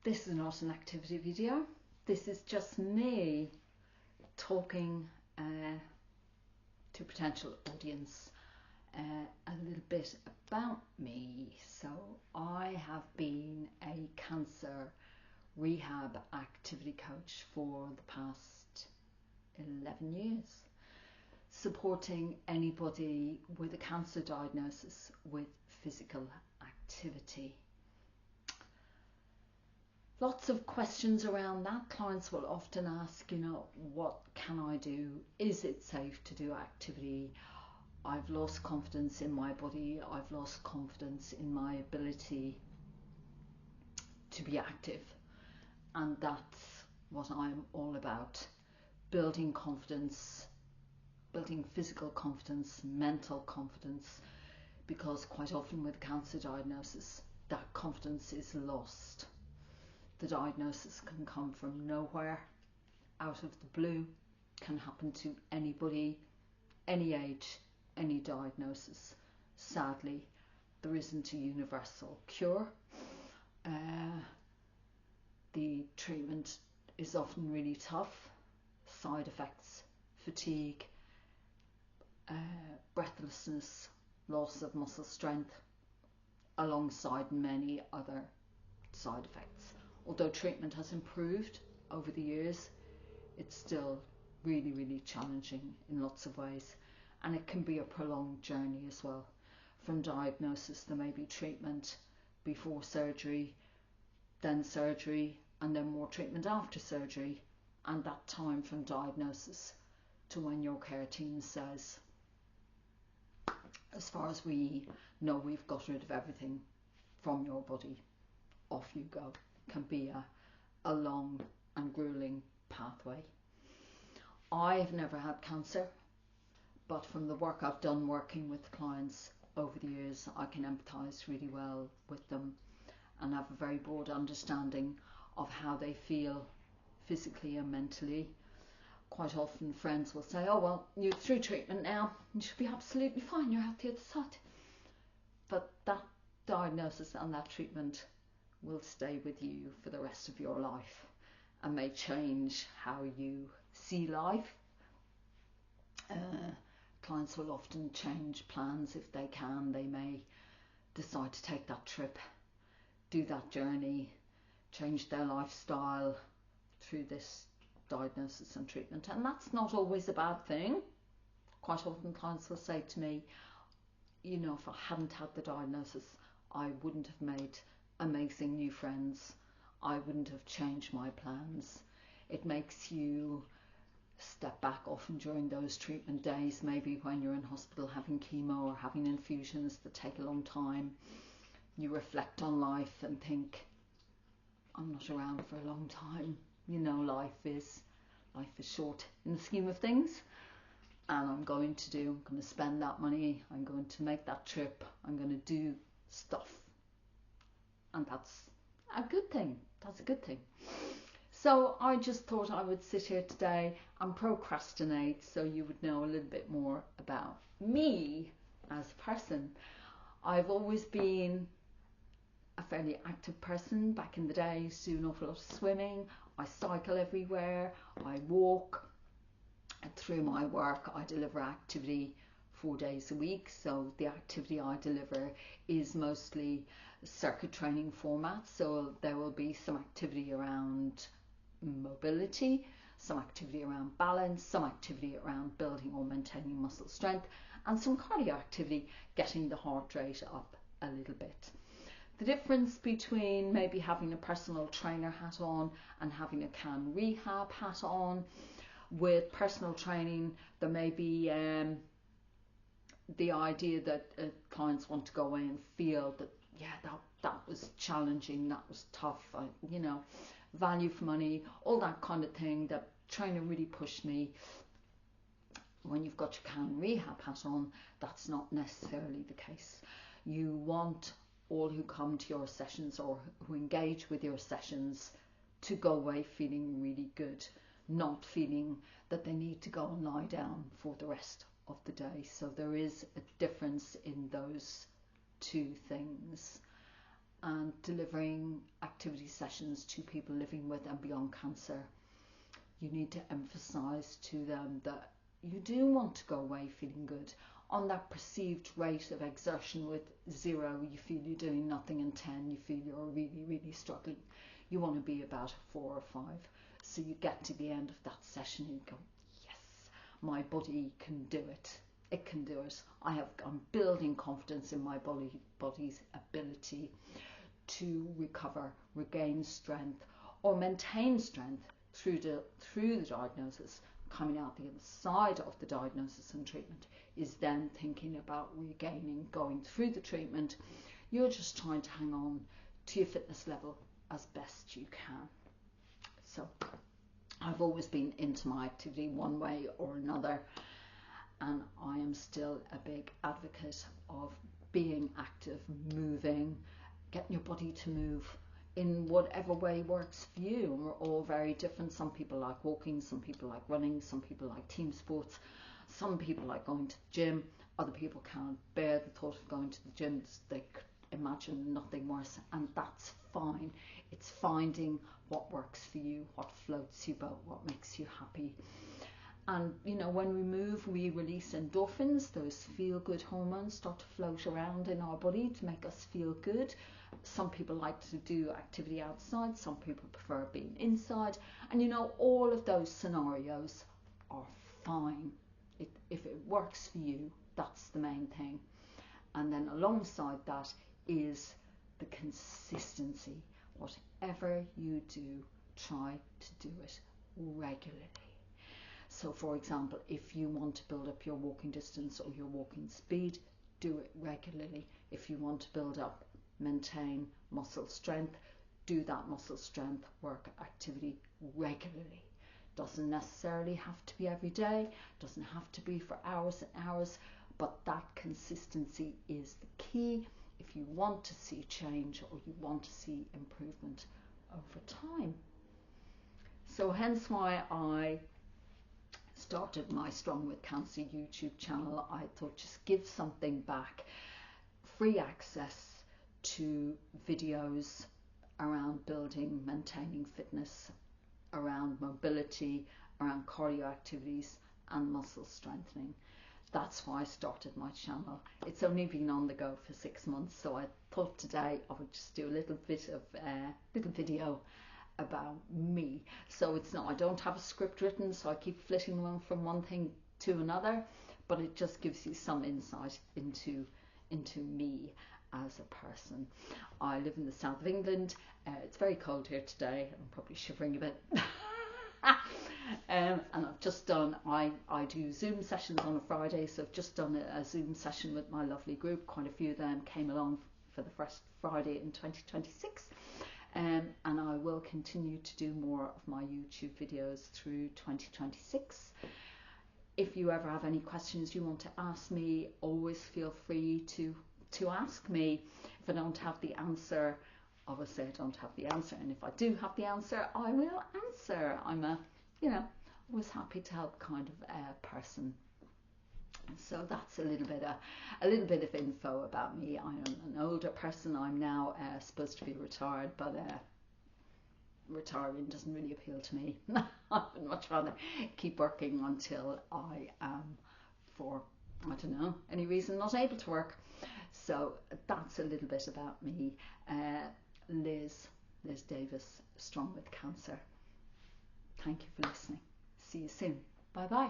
This is not an activity video. This is just me talking to potential audience a little bit about me. So I have been a cancer rehab activity coach for the past 11 years, supporting anybody with a cancer diagnosis with physical activity. Lots of questions around that. Clients will often ask, what can I do? Is it safe to do activity? I've lost confidence in my body. I've lost confidence in my ability to be active. And that's what I'm all about. Building confidence, building physical confidence, mental confidence, because quite often with cancer diagnosis, that confidence is lost. The diagnosis can come from nowhere, out of the blue, can happen to anybody, any age, any diagnosis. Sadly, there isn't a universal cure. The treatment is often really tough. Side effects, fatigue, breathlessness, loss of muscle strength, alongside many other side effects. Although treatment has improved over the years, it's still really, really challenging in lots of ways. And it can be a prolonged journey as well. From diagnosis, there may be treatment before surgery, and then more treatment after surgery. And that time from diagnosis to when your care team says, as far as we know, we've got rid of everything from your body, off you go, can be a long and grueling pathway. I've never had cancer, but from the work I've done working with clients over the years, I can empathise really well with them and have a very broad understanding of how they feel physically and mentally. Quite often friends will say, oh well, you're through treatment now, you should be absolutely fine, you're out the other side. But that diagnosis and that treatment will stay with you for the rest of your life and may change how you see life. Clients will often change plans if they can. They may decide to take that trip, do that journey, change their lifestyle through this diagnosis and treatment. And that's not always a bad thing. Quite often clients will say to me, if I hadn't had the diagnosis, I wouldn't have made amazing new friends. I wouldn't have changed my plans. It makes you step back often during those treatment days, maybe when you're in hospital having chemo or having infusions that take a long time. You reflect on life and think, I'm not around for a long time. Life is short in the scheme of things, and I'm going to spend that money, I'm going to make that trip, I'm going to do stuff. And that's a good thing. So I just thought I would sit here today and procrastinate so you would know a little bit more about me as a person. I've always been a fairly active person. Back in the day, I used to do an awful lot of swimming. I cycle everywhere. I walk. And through my work, I deliver activity 4 days a week. So the activity I deliver is mostly circuit training format. So there will be some activity around mobility, some activity around balance, some activity around building or maintaining muscle strength, and some cardio activity, getting the heart rate up a little bit. The difference between maybe having a personal trainer hat on and having a Canrehab hat on, with personal training, there may be the idea that clients want to go away and feel that, that was challenging, that was tough, value for money, all that kind of thing. The trainer really pushed me. When you've got your Canrehab hat on, that's not necessarily the case. You want all who come to your sessions or who engage with your sessions to go away feeling really good, not feeling that they need to go and lie down for the rest of the day. So there is a difference in those two things. and delivering activity sessions to people living with and beyond cancer, you need to emphasize to them that you do want to go away feeling good. On that perceived rate of exertion, with 0 you feel you're doing nothing, and 10 you feel you're really, really struggling, you want to be about a 4 or 5. So you get to the end of that session and you go, yes, my body can do it. It can do it. I'm building confidence in my body's ability to recover, regain strength, or maintain strength through the diagnosis. Coming out the other side of the diagnosis and treatment is then thinking about regaining, going through the treatment. You're just trying to hang on to your fitness level as best you can. So I've always been into my activity one way or another, and I am still a big advocate of being active, moving, getting your body to move in whatever way works for you. And we're all very different. Some people like walking, some people like running, some people like team sports, some people like going to the gym, other people can't bear the thought of going to the gym. They could imagine nothing worse, and that's fine. It's finding what works for you, what floats your boat, what makes you happy. And you know, when we move, we release endorphins. Those feel-good hormones start to float around in our body to make us feel good. Some people like to do activity outside, some people prefer being inside, and you know, all of those scenarios are fine. If it works for you, that's the main thing. And then alongside that is the consistency. Whatever you do, try to do it regularly. So for example, if you want to build up your walking distance or your walking speed, do it regularly. If you want to build up, maintain muscle strength, do that muscle strength work activity regularly. Doesn't necessarily have to be every day, doesn't have to be for hours and hours, but that consistency is the key if you want to see change or you want to see improvement over time. So hence why I started my Strong with Cancer YouTube channel. I thought, just give something back. Free access to videos around building, maintaining fitness, around mobility, around cardio activities and muscle strengthening. That's why I started my channel. It's only been on the go for 6 months, so I thought today I would just do a little bit of little video about me. So it's not, I don't have a script written, so I keep flitting from one thing to another, but it just gives you some insight into me as a person. I live in the south of England. It's very cold here today. I'm probably shivering a bit. And I've just done, I do Zoom sessions on a Friday, so I've just done a Zoom session with my lovely group. Quite a few of them came along for the first Friday in 2026. And I will continue to do more of my YouTube videos through 2026. If you ever have any questions you want to ask me, always feel free to ask me. If I don't have the answer, I will say I don't have the answer, and if I do have the answer, I will answer. I'm always happy to help kind of person. So that's a little bit of info about me. I'm an older person. I'm now supposed to be retired, but retiring doesn't really appeal to me. I'd much rather keep working until I am, for I don't know, any reason, not able to work. So that's a little bit about me. Liz Davis, Strong with Cancer. Thank you for listening. See you soon. Bye bye.